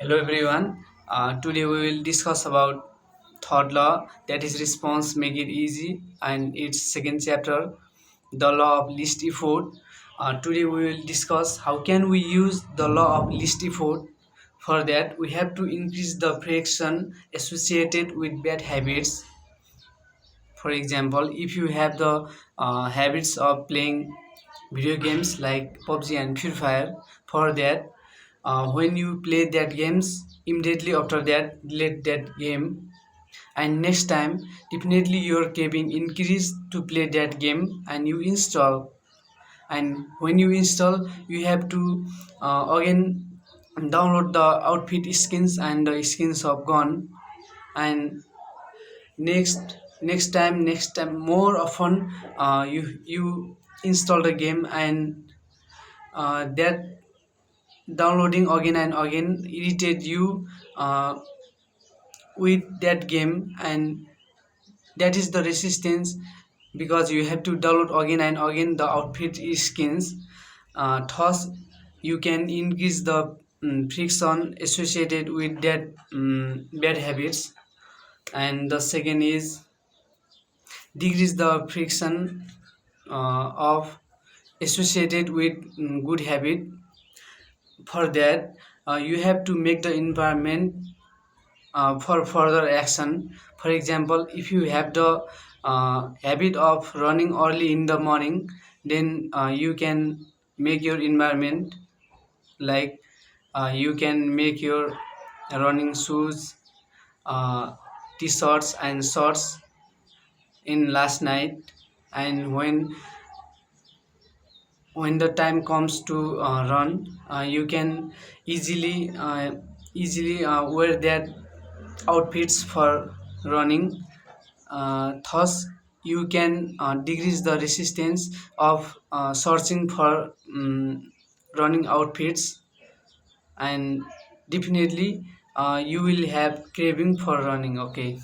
Hello everyone. Today we will discuss about third law, that is response make it easy, and its second chapter, the law of least effort. Today we will discuss how can we use the law of least effort. For that we have to increase the friction associated with bad habits. For example, if you have the habits of playing video games like PUBG and Free Fire, for that when you play that games, immediately after that delete that game, and next time definitely your craving increase to play that game and you install. And when you install, you have to again download the outfit skins and the skins of gun. And next time more often you install the game, and that downloading again and again irritate you with that game, and that is the resistance, because you have to download again and again the outfit skins. Thus you can increase the friction associated with that bad habits. And the second is decrease the friction of associated with good habit. For that you have to make the environment for further action. For example, if you have the habit of running early in the morning, then you can make your environment like you can make your running shoes, uh, t-shirts and shorts in last night, and when the time comes to run, you can easily wear that outfits for running. Thus you can decrease the resistance of searching for running outfits, and definitely you will have craving for running. Okay.